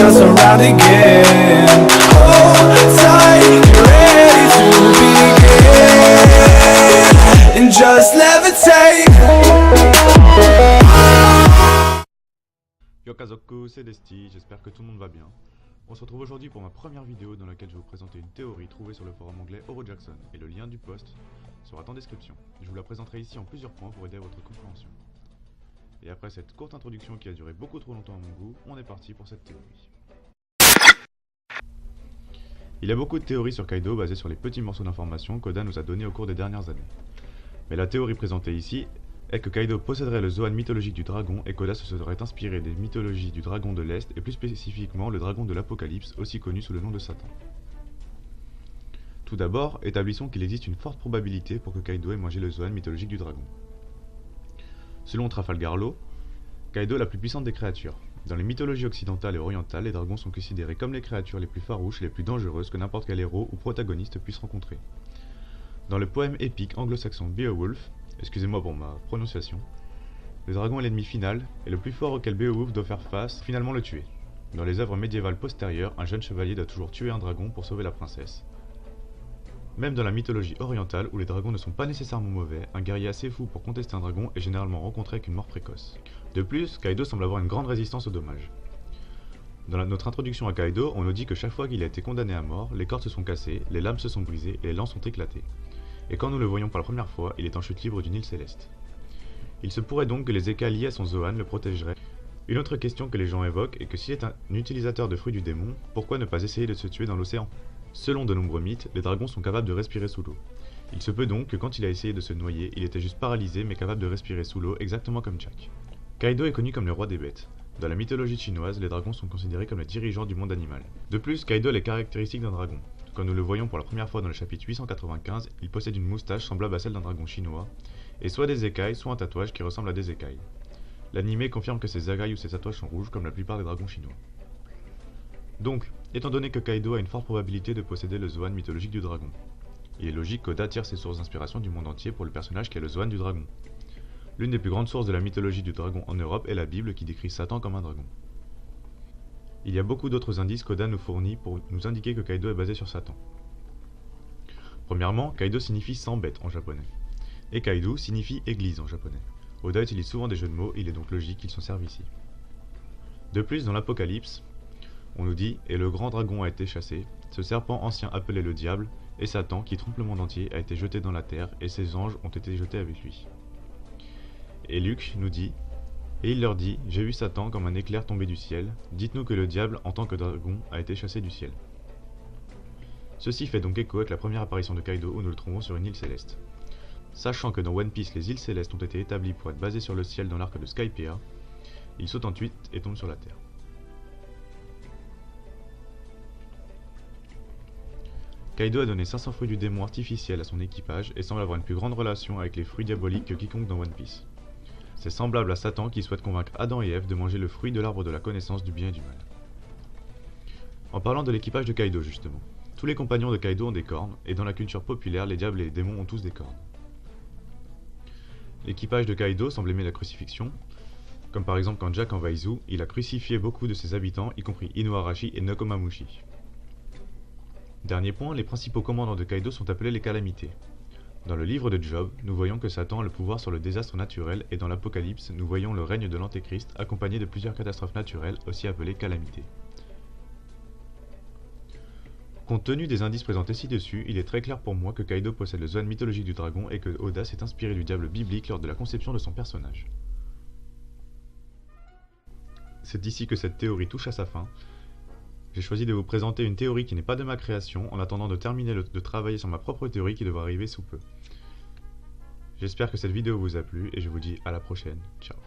dance around again. Hold tight, get ready to begin, and just levitate. Yokazoku, c'est Desti, j'espère que tout le monde va bien. On se retrouve aujourd'hui pour ma première vidéo dans laquelle je vais vous présenter une théorie trouvée sur le forum anglais Eurojackson, et le lien du post sera en description. Je vous la présenterai ici en plusieurs points pour aider à votre compréhension. Et après cette courte introduction qui a duré beaucoup trop longtemps à mon goût, on est parti pour cette théorie. Il y a beaucoup de théories sur Kaido basées sur les petits morceaux d'informations qu'Oda nous a donnés au cours des dernières années. Mais la théorie présentée ici est que Kaido posséderait le Zoan mythologique du dragon et qu'Oda se serait inspiré des mythologies du dragon de l'Est et plus spécifiquement le dragon de l'Apocalypse, aussi connu sous le nom de Satan. Tout d'abord, établissons qu'il existe une forte probabilité pour que Kaido ait mangé le Zoan mythologique du dragon. Selon Trafalgar Law, Kaido est la plus puissante des créatures. Dans les mythologies occidentales et orientales, les dragons sont considérés comme les créatures les plus farouches et les plus dangereuses que n'importe quel héros ou protagoniste puisse rencontrer. Dans le poème épique anglo-saxon Beowulf, excusez-moi pour ma prononciation, le dragon est l'ennemi final et le plus fort auquel Beowulf doit faire face, finalement le tuer. Dans les œuvres médiévales postérieures, un jeune chevalier doit toujours tuer un dragon pour sauver la princesse. Même dans la mythologie orientale, où les dragons ne sont pas nécessairement mauvais, un guerrier assez fou pour contester un dragon est généralement rencontré avec une mort précoce. De plus, Kaido semble avoir une grande résistance aux dommages. Dans notre introduction à Kaido, on nous dit que chaque fois qu'il a été condamné à mort, les cordes se sont cassées, les lames se sont brisées et les lances sont éclatées. Et quand nous le voyons pour la première fois, il est en chute libre d'une île céleste. Il se pourrait donc que les écailles liés à son Zoan le protégeraient. Une autre question que les gens évoquent est que s'il est un utilisateur de fruits du démon, pourquoi ne pas essayer de se tuer dans l'océan ? Selon de nombreux mythes, les dragons sont capables de respirer sous l'eau. Il se peut donc que quand il a essayé de se noyer, il était juste paralysé mais capable de respirer sous l'eau exactement comme Jack. Kaido est connu comme le roi des bêtes. Dans la mythologie chinoise, les dragons sont considérés comme les dirigeants du monde animal. De plus, Kaido a les caractéristiques d'un dragon. Quand nous le voyons pour la première fois dans le chapitre 895, il possède une moustache semblable à celle d'un dragon chinois, et soit des écailles, soit un tatouage qui ressemble à des écailles. L'anime confirme que ces écailles ou ces tatouages sont rouges comme la plupart des dragons chinois. Donc, étant donné que Kaido a une forte probabilité de posséder le Zoan mythologique du dragon, il est logique qu'Oda tire ses sources d'inspiration du monde entier pour le personnage qui est le Zoan du dragon. L'une des plus grandes sources de la mythologie du dragon en Europe est la Bible qui décrit Satan comme un dragon. Il y a beaucoup d'autres indices qu'Oda nous fournit pour nous indiquer que Kaido est basé sur Satan. Premièrement, Kaido signifie 100 bêtes en japonais, et Kaido signifie église en japonais. Oda utilise souvent des jeux de mots, il est donc logique qu'ils s'en servent ici. De plus, dans l'Apocalypse, on nous dit « Et le grand dragon a été chassé, ce serpent ancien appelé le diable, et Satan, qui trompe le monde entier, a été jeté dans la terre, et ses anges ont été jetés avec lui. » Et Luc nous dit « Et il leur dit, j'ai vu Satan comme un éclair tombé du ciel, dites-nous que le diable, en tant que dragon, a été chassé du ciel. » Ceci fait donc écho avec la première apparition de Kaido où nous le trouvons sur une île céleste. Sachant que dans One Piece, les îles célestes ont été établies pour être basées sur le ciel dans l'arc de Skypiea, il saute ensuite et tombe sur la terre. Kaido a donné 500 fruits du démon artificiels à son équipage et semble avoir une plus grande relation avec les fruits diaboliques que quiconque dans One Piece. C'est semblable à Satan qui souhaite convaincre Adam et Ève de manger le fruit de l'arbre de la connaissance du bien et du mal. En parlant de l'équipage de Kaido justement, tous les compagnons de Kaido ont des cornes, et dans la culture populaire, les diables et les démons ont tous des cornes. L'équipage de Kaido semble aimer la crucifixion, comme par exemple quand Jack envahit Zou, il a crucifié beaucoup de ses habitants, y compris Inuarashi et Nekomamushi. Dernier point, les principaux commandants de Kaido sont appelés les calamités. Dans le livre de Job, nous voyons que Satan a le pouvoir sur le désastre naturel et dans l'Apocalypse, nous voyons le règne de l'Antéchrist accompagné de plusieurs catastrophes naturelles, aussi appelées calamités. Compte tenu des indices présentés ci-dessus, il est très clair pour moi que Kaido possède le Zoan mythologique du dragon et que Oda s'est inspiré du diable biblique lors de la conception de son personnage. C'est ici que cette théorie touche à sa fin. J'ai choisi de vous présenter une théorie qui n'est pas de ma création en attendant de terminer de travailler sur ma propre théorie qui devrait arriver sous peu. J'espère que cette vidéo vous a plu et je vous dis à la prochaine. Ciao.